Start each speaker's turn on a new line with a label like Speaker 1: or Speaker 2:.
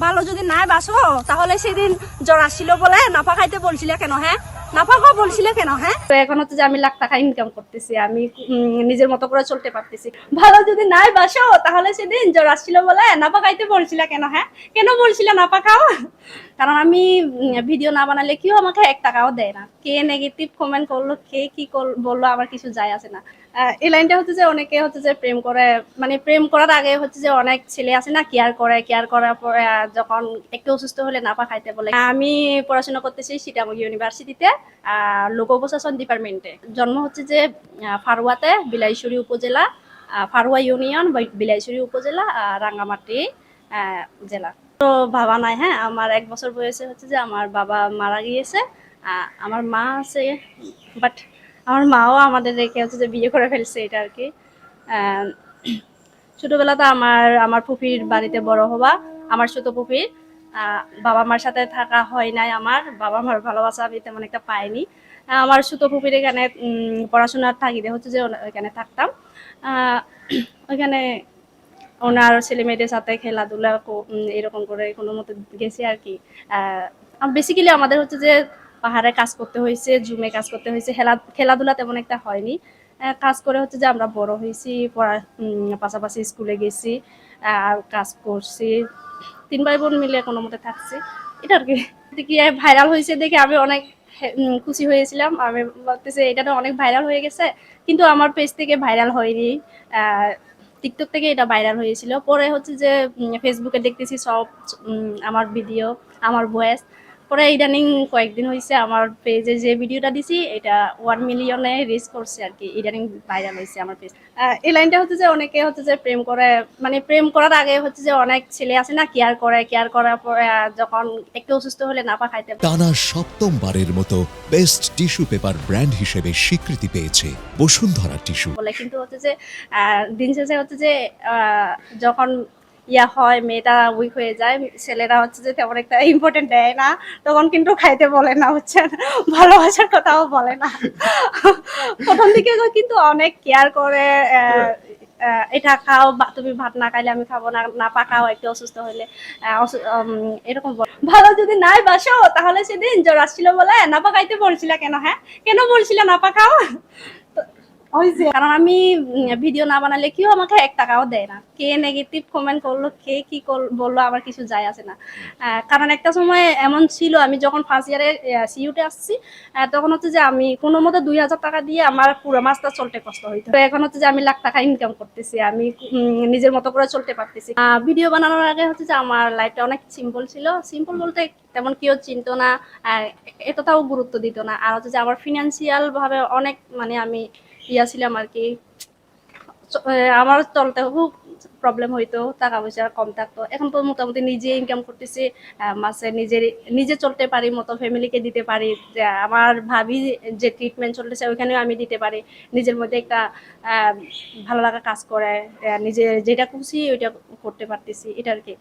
Speaker 1: ভালো যদি নাই বাসো তাহলে সেদিন জ্বর আসছিল বলে নাফা খাইতে বলছিলে কেন? হ্যাঁ, নাফা খাওয়া বলছিলে কেন? হ্যাঁ, তো এখন হচ্ছে যে আমি লাখ টাকা ইনকাম করতেছি, আমি নিজের মতো করে চলতে পারতেছি। ভালো যদি নাই বাসো তাহলে সেদিন জ্বর আসছিল বলে নাফা খাইতে বলছিলে কেন? হ্যাঁ, কেন বলছিলে নাফা খাও? কারণ আমি ভিডিও না বানালে কেউ আমাকে 1 টাকাও দেয় না। কে নেগেটিভ কমেন্ট করলো, কে কি বললো, আমার কিছু যায় আসে না। এই লাইনটা হচ্ছে যে অনেকে হচ্ছে যে প্রেম করে, মানে প্রেম করার আগে হচ্ছে যে অনেক ছেলে আছে না কেয়ার করে, কেয়ার করার পরে যখন একটু অসুস্থ হলে নাপা খাইতে বলে। আমি পড়াশোনা করতেছি চিটাগং ইউনিভার্সিটিতে, লোক প্রশাসন ডিপার্টমেন্টে। জন্ম হচ্ছে যে ফারুয়াতে, বিলাইছড়ি উপজেলা, ফারুয়া ইউনিয়ন, বিলাইছড়ি উপজেলা, রাঙ্গামাটি জেলা। তো বাবা নাই। হ্যাঁ, আমার 1 বছর বয়সে হচ্ছে যে আমার বাবা মারা গিয়েছে। আমার মা আছে, বাট আমার মাও আমাদের রেখে হচ্ছে যে বিয়ে করে ফেলছে, এটা আর কি। ছোটবেলাতে আমার ফুপির বাড়িতে বড় হওয়া, আমার ছোট ফুপির। বাবা মার সাথে থাকা হয় নাই, আমার বাবা মার ভালোবাসা আমি তেমন একটা পাইনি। আমার ছোট ফুপির এখানে পড়াশোনার তাগিদে হচ্ছে যে ওইখানে থাকতাম। ওইখানে ওনার ছেলে মেয়েদের সাথে খেলাধুলা এরকম করে কোনো মতো গেছি আর কি। বেসিক্যালি আমাদের হচ্ছে যে পাহাড়ে কাজ করতে হয়েছে, জুমে কাজ করতে হয়েছে, খেলাধুলা তেমন একটা হয়নি। কাজ করে হচ্ছে যে আমরা বড় হয়েছি, পাশাপাশি স্কুলে গেছি, কাজ করছি, 3 ভাই বোন মিলে কোনো মতে থাকছি, এটা আর কি। কি ভাইরাল হয়েছে দেখে আমি অনেক খুশি হয়েছিলাম। আমি ভাবতেছি এটা তো অনেক ভাইরাল হয়ে গেছে, কিন্তু আমার পেজ থেকে ভাইরাল হয়নি। টিকটক থেকে এটা ভাইরাল হয়েছিল। পরে হচ্ছে যে ফেসবুকে দেখতেছি সব আমার ভিডিও, আমার ভয়েস। পরে ইদানিং কয়েকদিন হয়েছে আমার পেজে যে ভিডিওটা দিছি এটা 1 মিলিয়নে রিচ করছে আর কি, ইদানিং ভাইরাল হয়েছে আমার পেজ। এই লাইনটা হচ্ছে যে অনেকে হচ্ছে যে প্রেম করে, মানে প্রেম করার আগে হচ্ছে যে অনেক ছেলে আছে না কেয়ার করে, কেয়ার করার পরে যখন একটু অসুস্থ হলে নাপা খাইতে
Speaker 2: টানা সপ্তমবারের মতো বেস্ট টিস্যু পেপার ব্র্যান্ড হিসেবে স্বীকৃতি পেয়েছে বসুন্ধরা টিস্যু
Speaker 1: বলে, কিন্তু হচ্ছে যে দিন শেষে হচ্ছে যে যখন ইয়া হয়, মেয়েটা উইক হয়ে যায়, ছেলেরা হচ্ছে যে তেমন একটা ইম্পর্টেন্ট দেয় না, তখন কিন্তু খাইতে বলে না, হচ্ছেন ভালোবাসার কথাও বলে না। প্রথম দিকে কিন্তু অনেক কেয়ার করে, এটা খাও, তুমি ভাত না খাইলে আমি খাবো না, না পাকাও একটু অসুস্থ হইলে এরকম ভালো যদি নাই বাসো তাহলে সেদিন জ্বর আসছিল বলে না পাকাইতে বলছিলে কেন? হ্যাঁ, কেন বলছিলে না পাকাও? কারণ আমি ভিডিও না বানালে কেউ আমাকে 1 টাকাও দেয় না। কে নেগেটিভ কমেন্ট করলো, কে কি বললো, আমার কিছু যায় আসে না। কারণ একটা সময় এমন ছিল, আমি যখন ফার্স্ট ইয়ারে সিইউতে আসছি, তখন হচ্ছে যে আমি কোনো মতো 2000 টাকা দিয়ে আমার পুরো মাসটা চলতে কষ্ট হইতো। তো এখন হচ্ছে যে আমি লাখ টাকা ইনকাম করতেছি, আমি নিজের মতো করে চলতে পারতেছি। ভিডিও বানানোর আগে হচ্ছে যে আমার লাইফটা অনেক সিম্পল ছিল। সিম্পল বলতে তেমন কেউ চিনতো না, এতটাও গুরুত্ব দিত না। আর হচ্ছে যে আমার ফিনান্সিয়াল ভাবে অনেক, মানে আমি ছিলাম আর কি। আমার চলতে খুব প্রবলেম হইতো, টাকা পয়সা কম থাকতো। এখন তো মোটামুটি নিজে ইনকাম করতেছি, মাসে নিজে চলতে পারি, মতো ফ্যামিলিকে দিতে পারি। যে আমার ভাবি যে ট্রিটমেন্ট চলতেছে ওইখানেও আমি দিতে পারি। নিজের মধ্যে একটা ভালো লাগা কাজ করে, নিজে যেটা খুশি ওইটা করতে পারতেছি, এটা আর কি।